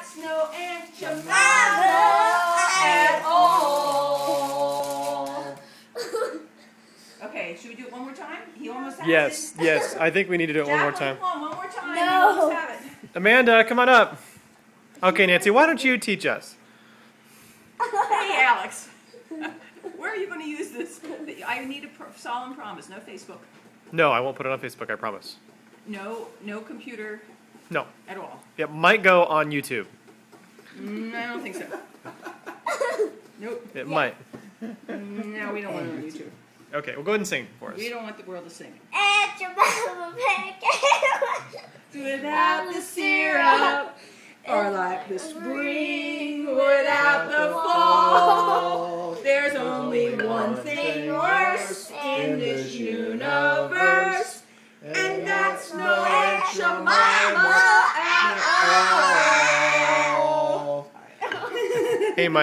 that's no Aunt Jemima at all. Okay, should we do it one more time? He almost has it. Yes. I think we need to do it one more time. Come on, one more time. No. He almost have it. Amanda, come on up. Okay, Nancy, why don't you teach us? Hey, Alex. Where are you going to use this? I need a solemn promise. No Facebook. No, I won't put it on Facebook, I promise. No computer No. at all. It might go on YouTube. I don't think so. Nope. It might. No, we don't want it on YouTube. Okay, well, go ahead and sing for us. We don't want the world to sing. Aunt Jemima pancake. Without the syrup, or like the spring without the fall. There's only one thing worse in this universe, and that's no Aunt Jemima at all. Hey, Mike.